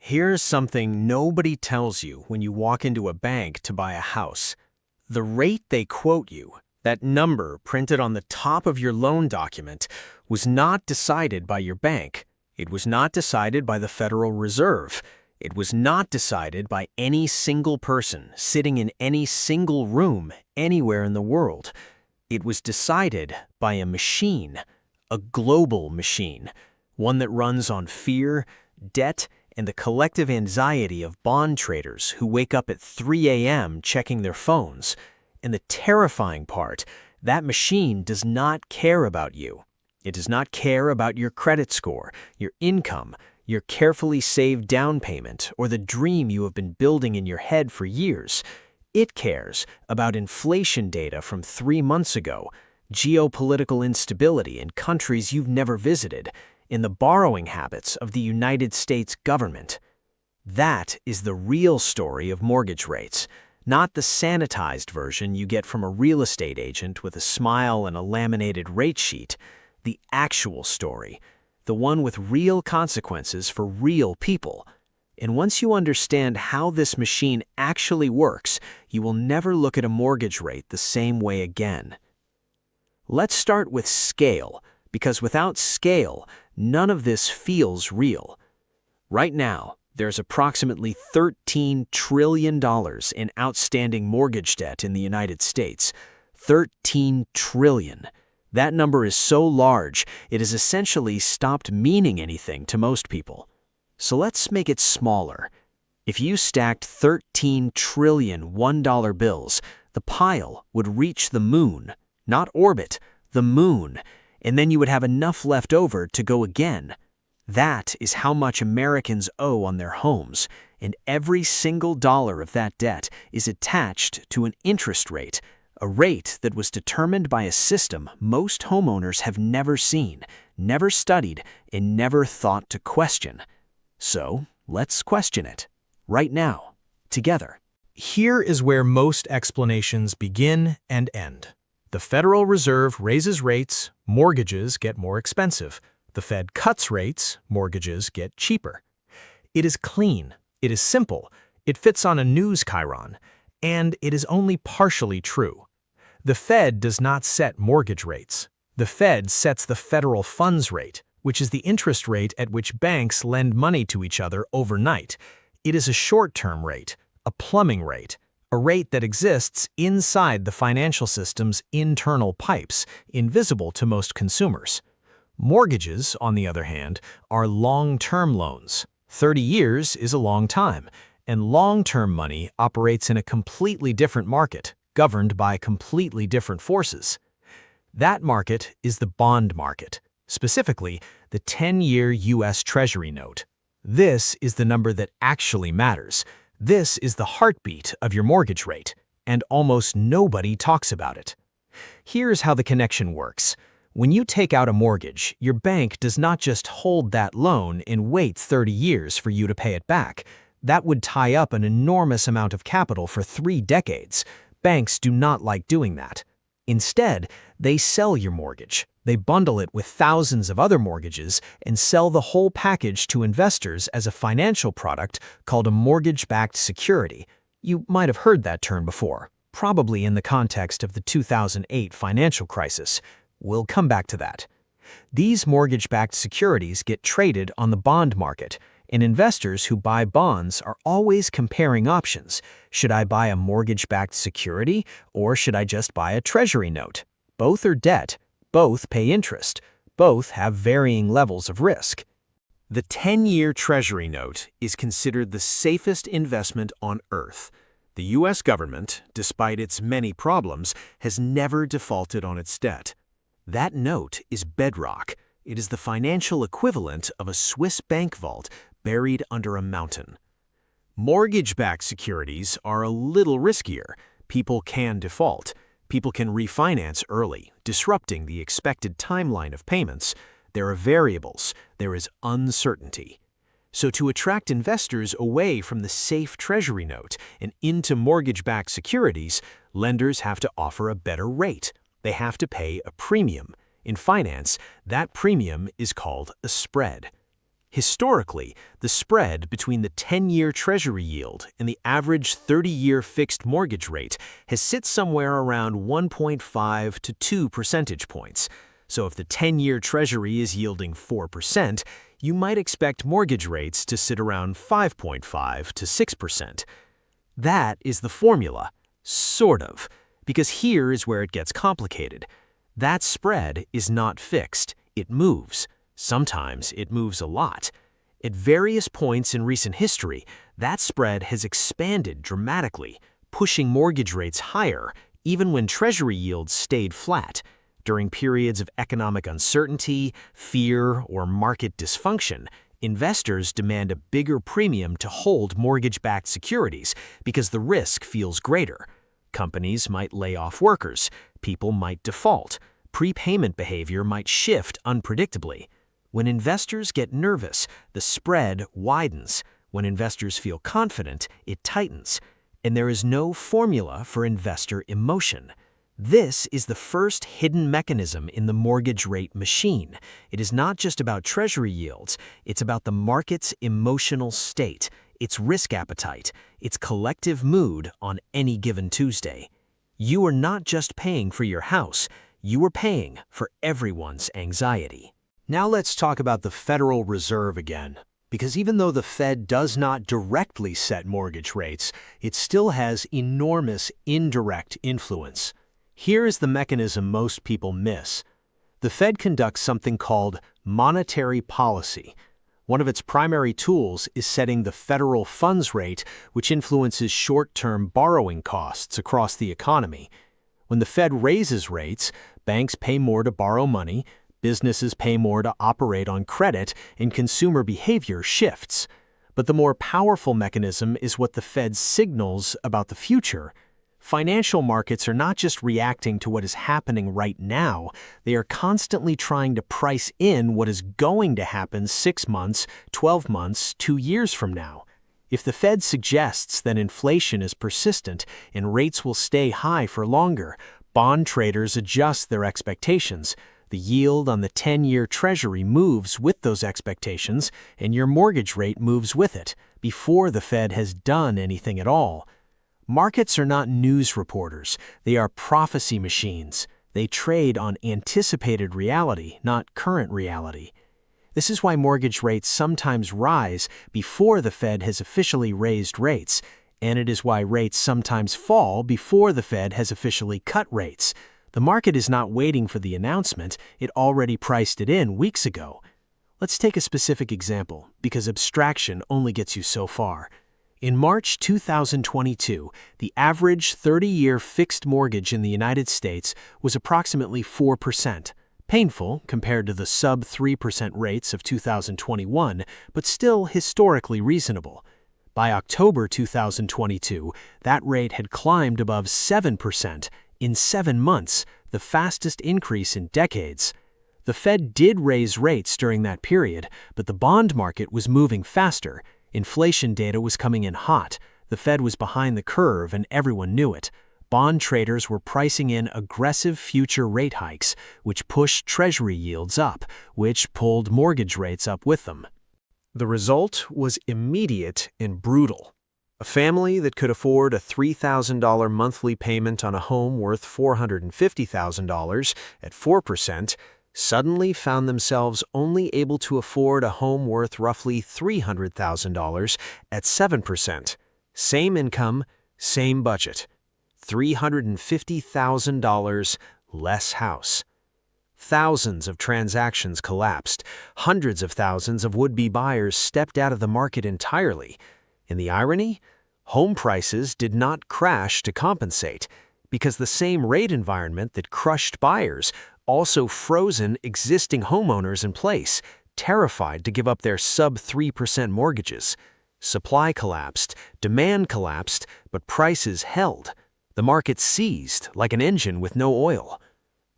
Here's something nobody tells you when you walk into a bank to buy a house. The rate they quote you, that number printed on the top of your loan document, was not decided by your bank. It was not decided by the Federal Reserve. It was not decided by any single person sitting in any single room anywhere in the world. It was decided by a machine, a global machine, one that runs on fear, debt, and the collective anxiety of bond traders who wake up at 3 a.m. checking their phones. And the terrifying part, that machine does not care about you. It does not care about your credit score, your income, your carefully saved down payment, or the dream you have been building in your head for years. It cares about inflation data from 3 months ago, geopolitical instability in countries you've never visited, in the borrowing habits of the United States government. That is the real story of mortgage rates, not the sanitized version you get from a real estate agent with a smile and a laminated rate sheet. The actual story, the one with real consequences for real people. And once you understand how this machine actually works, you will never look at a mortgage rate the same way again. Let's start with scale, because without scale, none of this feels real. Right now, there's approximately $13 trillion in outstanding mortgage debt in the United States. $13 trillion. That number is so large, it has essentially stopped meaning anything to most people. So let's make it smaller. If you stacked 13 trillion $1 bills, the pile would reach the moon, not orbit, the moon, and then you would have enough left over to go again. That is how much Americans owe on their homes, and every single dollar of that debt is attached to an interest rate, a rate that was determined by a system most homeowners have never seen, never studied, and never thought to question. So, let's question it, right now, together. Here is where most explanations begin and end. The Federal Reserve raises rates, mortgages get more expensive. The Fed cuts rates, mortgages get cheaper. It is clean, it is simple, it fits on a news chyron, and it is only partially true. The Fed does not set mortgage rates. The Fed sets the federal funds rate, which is the interest rate at which banks lend money to each other overnight. It is a short-term rate, a plumbing rate, a rate that exists inside the financial system's internal pipes, invisible to most consumers. Mortgages, on the other hand, are long-term loans. 30 years is a long time, and long-term money operates in a completely different market, governed by completely different forces. That market is the bond market, specifically the 10-year U.S. Treasury note. This is the number that actually matters. This is the heartbeat of your mortgage rate, and almost nobody talks about it. Here's how the connection works. When you take out a mortgage, your bank does not just hold that loan and wait 30 years for you to pay it back. That would tie up an enormous amount of capital for 3 decades. Banks do not like doing that. Instead, they sell your mortgage. They bundle it with thousands of other mortgages and sell the whole package to investors as a financial product called a mortgage-backed security. You might have heard that term before, probably in the context of the 2008 financial crisis. We'll come back to that. These mortgage-backed securities get traded on the bond market, and investors who buy bonds are always comparing options. Should I buy a mortgage-backed security, or should I just buy a Treasury note? Both are debt. Both pay interest. Both have varying levels of risk. The 10-year Treasury note is considered the safest investment on Earth. The U.S. government, despite its many problems, has never defaulted on its debt. That note is bedrock. It is the financial equivalent of a Swiss bank vault buried under a mountain. Mortgage-backed securities are a little riskier. People can default. People can refinance early, disrupting the expected timeline of payments. There are variables. There is uncertainty. So to attract investors away from the safe Treasury note and into mortgage-backed securities, lenders have to offer a better rate. They have to pay a premium. In finance, that premium is called a spread. Historically, the spread between the 10-year Treasury yield and the average 30-year fixed mortgage rate has sit somewhere around 1.5 to 2 percentage points. So if the 10-year Treasury is yielding 4%, you might expect mortgage rates to sit around 5.5 to 6%. That is the formula, sort of, because here is where it gets complicated. That spread is not fixed, it moves. Sometimes it moves a lot. At various points in recent history, that spread has expanded dramatically, pushing mortgage rates higher, even when Treasury yields stayed flat. During periods of economic uncertainty, fear, or market dysfunction, investors demand a bigger premium to hold mortgage-backed securities because the risk feels greater. Companies might lay off workers, people might default, prepayment behavior might shift unpredictably. When investors get nervous, the spread widens. When investors feel confident, it tightens. And there is no formula for investor emotion. This is the first hidden mechanism in the mortgage rate machine. It is not just about Treasury yields, it's about the market's emotional state, its risk appetite, its collective mood on any given Tuesday. You are not just paying for your house, you are paying for everyone's anxiety. Now let's talk about the Federal Reserve again. Because even though the Fed does not directly set mortgage rates, it still has enormous indirect influence. Here is the mechanism most people miss. The Fed conducts something called monetary policy. One of its primary tools is setting the federal funds rate, which influences short-term borrowing costs across the economy. When the Fed raises rates, banks pay more to borrow money, businesses pay more to operate on credit, and consumer behavior shifts. But the more powerful mechanism is what the Fed signals about the future. Financial markets are not just reacting to what is happening right now, they are constantly trying to price in what is going to happen 6 months, 12 months, 2 years from now. If the Fed suggests that inflation is persistent and rates will stay high for longer, bond traders adjust their expectations. The yield on the 10-year Treasury moves with those expectations, and your mortgage rate moves with it, before the Fed has done anything at all. Markets are not news reporters, they are prophecy machines. They trade on anticipated reality, not current reality. This is why mortgage rates sometimes rise before the Fed has officially raised rates, and it is why rates sometimes fall before the Fed has officially cut rates. The market is not waiting for the announcement, it already priced it in weeks ago. Let's take a specific example, because abstraction only gets you so far. In March 2022, the average 30-year fixed mortgage in the United States was approximately 4%. Painful compared to the sub-3% rates of 2021, but still historically reasonable. By October 2022, that rate had climbed above 7%. In 7 months, the fastest increase in decades. The Fed did raise rates during that period, but the bond market was moving faster. Inflation data was coming in hot. The Fed was behind the curve and everyone knew it. Bond traders were pricing in aggressive future rate hikes, which pushed Treasury yields up, which pulled mortgage rates up with them. The result was immediate and brutal. A family that could afford a $3,000 monthly payment on a home worth $450,000 at 4% suddenly found themselves only able to afford a home worth roughly $300,000 at 7%. Same income, same budget. $350,000 less house. Thousands of transactions collapsed. Hundreds of thousands of would-be buyers stepped out of the market entirely. And the irony? Home prices did not crash to compensate, because the same rate environment that crushed buyers also frozen existing homeowners in place, terrified to give up their sub-3% mortgages. Supply collapsed, demand collapsed, but prices held. The market seized like an engine with no oil.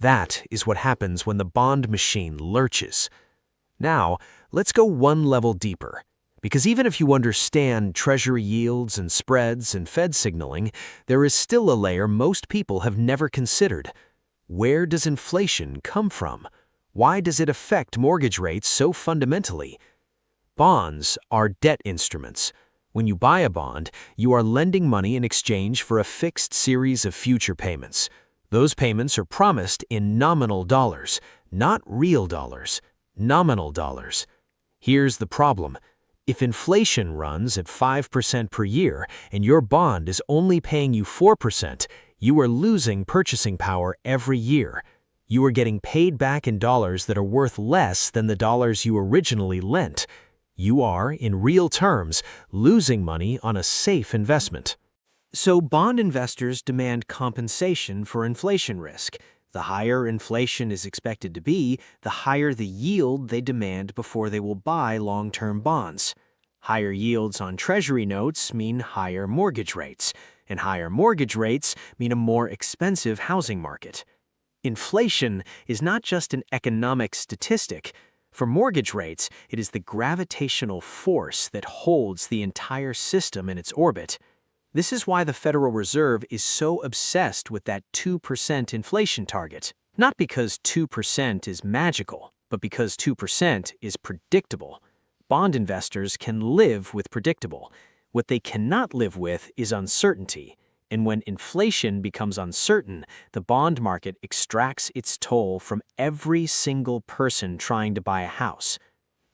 That is what happens when the bond machine lurches. Now, let's go one level deeper. Because even if you understand Treasury yields and spreads and Fed signaling, there is still a layer most people have never considered. Where does inflation come from? Why does it affect mortgage rates so fundamentally? Bonds are debt instruments. When you buy a bond, you are lending money in exchange for a fixed series of future payments. Those payments are promised in nominal dollars, not real dollars, nominal dollars. Here's the problem. If inflation runs at 5% per year and your bond is only paying you 4%, you are losing purchasing power every year. You are getting paid back in dollars that are worth less than the dollars you originally lent. You are, in real terms, losing money on a safe investment. So bond investors demand compensation for inflation risk. The higher inflation is expected to be, the higher the yield they demand before they will buy long-term bonds. Higher yields on Treasury notes mean higher mortgage rates, and higher mortgage rates mean a more expensive housing market. Inflation is not just an economic statistic. For mortgage rates, it is the gravitational force that holds the entire system in its orbit. This is why the Federal Reserve is so obsessed with that 2% inflation target. Not because 2% is magical, but because 2% is predictable. Bond investors can live with predictable. What they cannot live with is uncertainty. And when inflation becomes uncertain, the bond market extracts its toll from every single person trying to buy a house.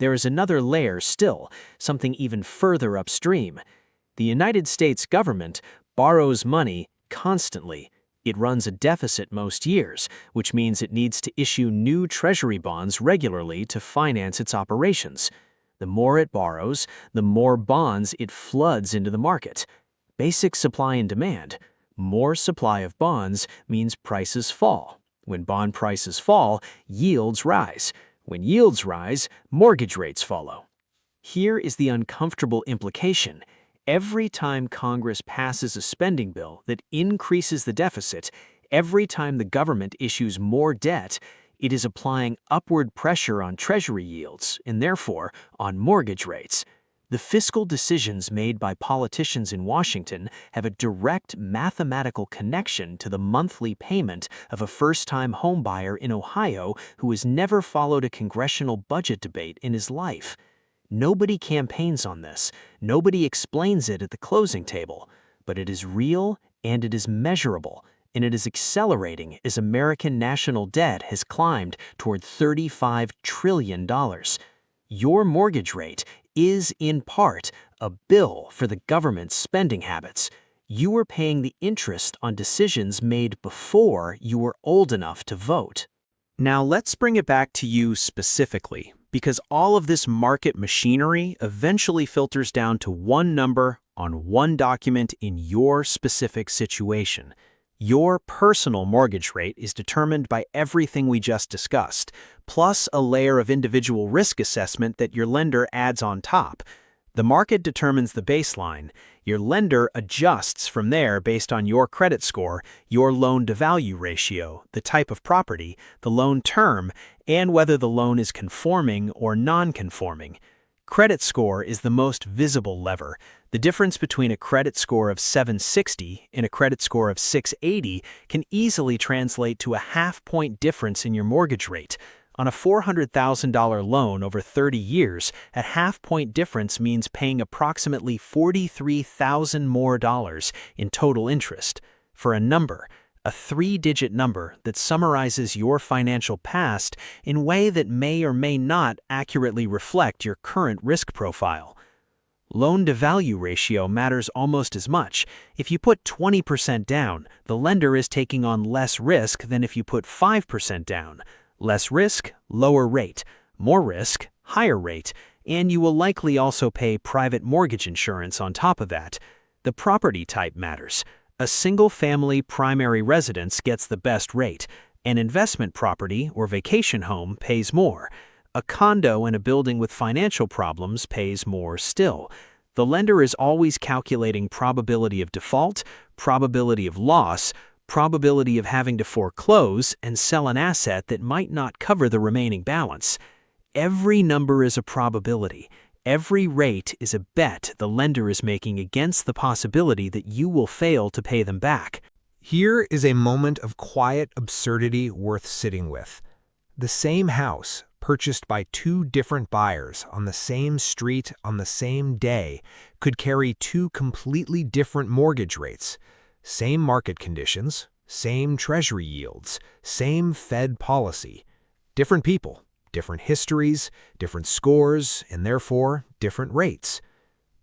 There is another layer still, something even further upstream. The United States government borrows money constantly. It runs a deficit most years, which means it needs to issue new Treasury bonds regularly to finance its operations. The more it borrows, the more bonds it floods into the market. Basic supply and demand. More supply of bonds means prices fall. When bond prices fall, yields rise. When yields rise, mortgage rates follow. Here is the uncomfortable implication. Every time Congress passes a spending bill that increases the deficit, every time the government issues more debt, it is applying upward pressure on Treasury yields and therefore on mortgage rates. The fiscal decisions made by politicians in Washington have a direct mathematical connection to the monthly payment of a first-time homebuyer in Ohio who has never followed a congressional budget debate in his life. Nobody campaigns on this. Nobody explains it at the closing table. But it is real and it is measurable, and it is accelerating as American national debt has climbed toward $35 trillion. Your mortgage rate is, in part, a bill for the government's spending habits. You are paying the interest on decisions made before you were old enough to vote. Now let's bring it back to you specifically, because all of this market machinery eventually filters down to one number on one document in your specific situation. Your personal mortgage rate is determined by everything we just discussed, plus a layer of individual risk assessment that your lender adds on top. The market determines the baseline. Your lender adjusts from there based on your credit score, your loan-to-value ratio, the type of property, the loan term, and whether the loan is conforming or non-conforming. Credit score is the most visible lever. The difference between a credit score of 760 and a credit score of 680 can easily translate to a half-point difference in your mortgage rate. On a $400,000 loan over 30 years, a half-point difference means paying approximately $43,000 more in total interest. For a number, a three-digit number that summarizes your financial past in a way that may or may not accurately reflect your current risk profile. Loan-to-value ratio matters almost as much. If you put 20% down, the lender is taking on less risk than if you put 5% down. Less risk, lower rate. More risk, higher rate. And you will likely also pay private mortgage insurance on top of that. The property type matters. A single-family primary residence gets the best rate. An investment property or vacation home pays more. A condo in a building with financial problems pays more still. The lender is always calculating probability of default, probability of loss, probability of having to foreclose and sell an asset that might not cover the remaining balance. Every number is a probability. Every rate is a bet the lender is making against the possibility that you will fail to pay them back. Here is a moment of quiet absurdity worth sitting with. The same house, purchased by two different buyers on the same street on the same day could carry two completely different mortgage rates. Same market conditions, same Treasury yields, same Fed policy. Different people, different histories, different scores, and therefore different rates.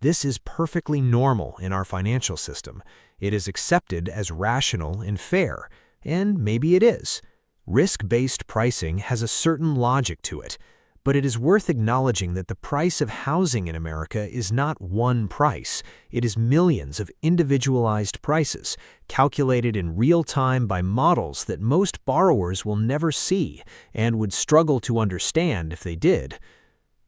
This is perfectly normal in our financial system. It is accepted as rational and fair, and maybe it is. Risk-based pricing has a certain logic to it, but it is worth acknowledging that the price of housing in America is not one price. It is millions of individualized prices, calculated in real time by models that most borrowers will never see and would struggle to understand if they did.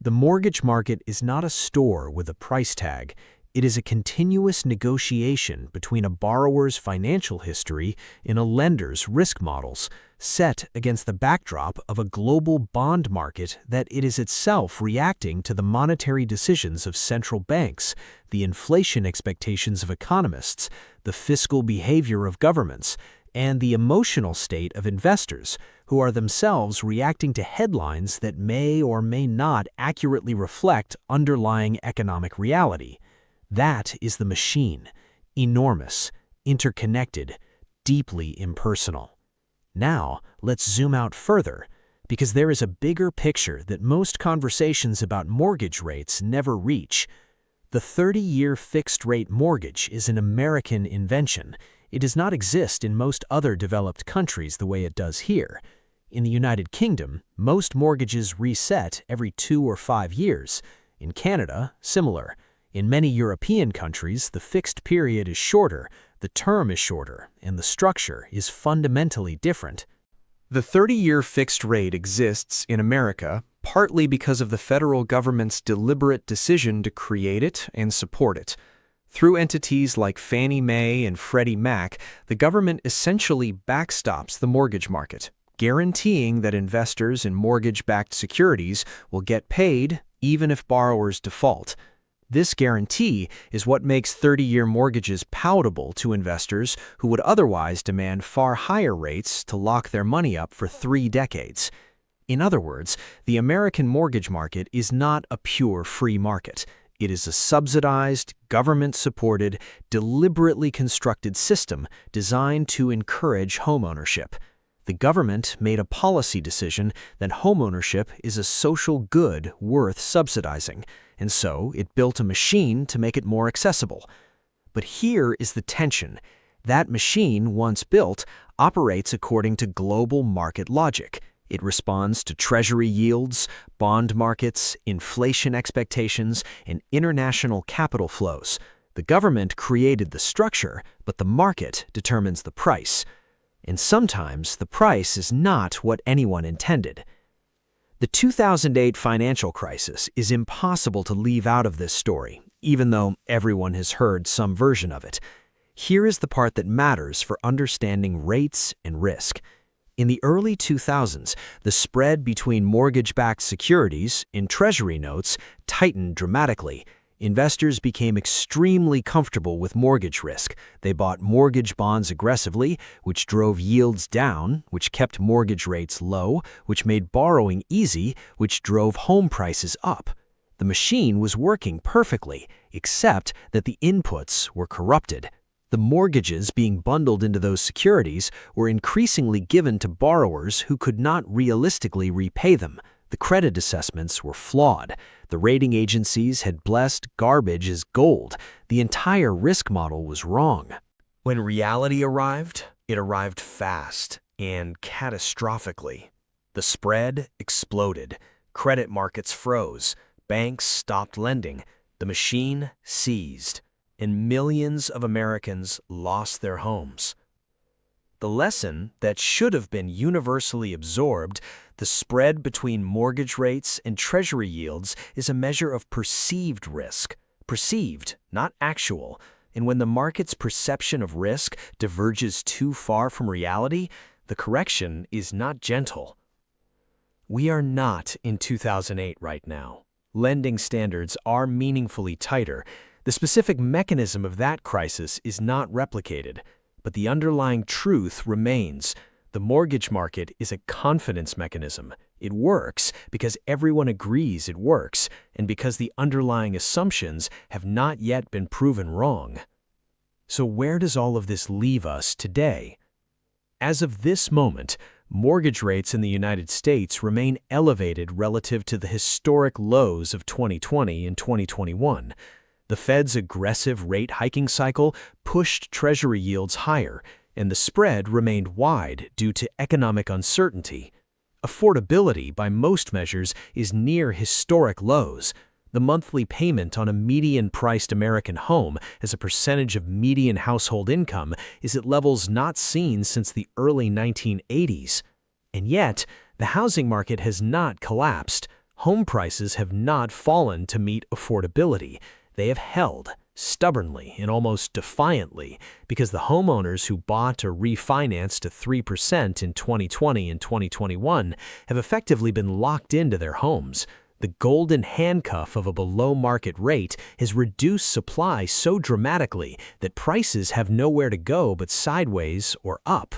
The mortgage market is not a store with a price tag. It is a continuous negotiation between a borrower's financial history and a lender's risk models, set against the backdrop of a global bond market that it is itself reacting to the monetary decisions of central banks, the inflation expectations of economists, the fiscal behavior of governments, and the emotional state of investors, who are themselves reacting to headlines that may or may not accurately reflect underlying economic reality. That is the machine, enormous, interconnected, deeply impersonal. Now, let's zoom out further, because there is a bigger picture that most conversations about mortgage rates never reach. The 30-year fixed-rate mortgage is an American invention. It does not exist in most other developed countries the way it does here. In the United Kingdom, most mortgages reset every 2 or 5 years. In Canada, similar. In many European countries, the fixed period is shorter, the term is shorter, and the structure is fundamentally different. The 30-year fixed rate exists in America partly because of the federal government's deliberate decision to create it and support it. Through entities like Fannie Mae and Freddie Mac, the government essentially backstops the mortgage market, guaranteeing that investors in mortgage-backed securities will get paid even if borrowers default. This guarantee is what makes 30-year mortgages palatable to investors who would otherwise demand far higher rates to lock their money up for 3 decades. In other words, the American mortgage market is not a pure free market. It is a subsidized, government-supported, deliberately constructed system designed to encourage homeownership. The government made a policy decision that homeownership is a social good worth subsidizing, and so it built a machine to make it more accessible. But here is the tension. That machine, once built, operates according to global market logic. It responds to Treasury yields, bond markets, inflation expectations, and international capital flows. The government created the structure, but the market determines the price. And sometimes the price is not what anyone intended. The 2008 financial crisis is impossible to leave out of this story, even though everyone has heard some version of it. Here is the part that matters for understanding rates and risk. In the early 2000s, the spread between mortgage-backed securities and Treasury notes tightened dramatically. Investors became extremely comfortable with mortgage risk. They bought mortgage bonds aggressively, which drove yields down, which kept mortgage rates low, which made borrowing easy, which drove home prices up. The machine was working perfectly, except that the inputs were corrupted. The mortgages being bundled into those securities were increasingly given to borrowers who could not realistically repay them. The credit assessments were flawed. The rating agencies had blessed garbage as gold. The entire risk model was wrong. When reality arrived, it arrived fast and catastrophically. The spread exploded. Credit markets froze. Banks stopped lending. The machine seized. And millions of Americans lost their homes. The lesson that should have been universally absorbed, the spread between mortgage rates and Treasury yields, is a measure of perceived risk. Perceived, not actual. And when the market's perception of risk diverges too far from reality, the correction is not gentle. We are not in 2008 right now. Lending standards are meaningfully tighter. The specific mechanism of that crisis is not replicated. But the underlying truth remains. The mortgage market is a confidence mechanism. It works because everyone agrees it works, and because the underlying assumptions have not yet been proven wrong. So where does all of this leave us today? As of this moment, mortgage rates in the United States remain elevated relative to the historic lows of 2020 and 2021. The Fed's aggressive rate hiking cycle pushed Treasury yields higher, and the spread remained wide due to economic uncertainty. Affordability, by most measures, is near historic lows. The monthly payment on a median-priced American home as a percentage of median household income is at levels not seen since the early 1980s. And yet, the housing market has not collapsed. Home prices have not fallen to meet affordability. They have held, stubbornly and almost defiantly, because the homeowners who bought or refinanced at 3% in 2020 and 2021 have effectively been locked into their homes. The golden handcuff of a below-market rate has reduced supply so dramatically that prices have nowhere to go but sideways or up.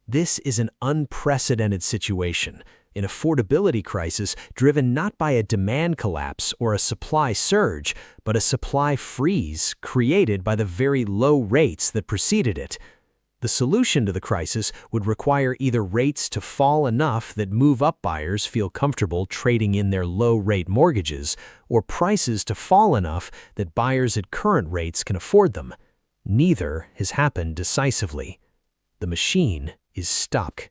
This is an unprecedented situation, an affordability crisis driven not by a demand collapse or a supply surge, but a supply freeze created by the very low rates that preceded it. The solution to the crisis would require either rates to fall enough that move-up buyers feel comfortable trading in their low-rate mortgages, or prices to fall enough that buyers at current rates can afford them. Neither has happened decisively. The machine is stuck.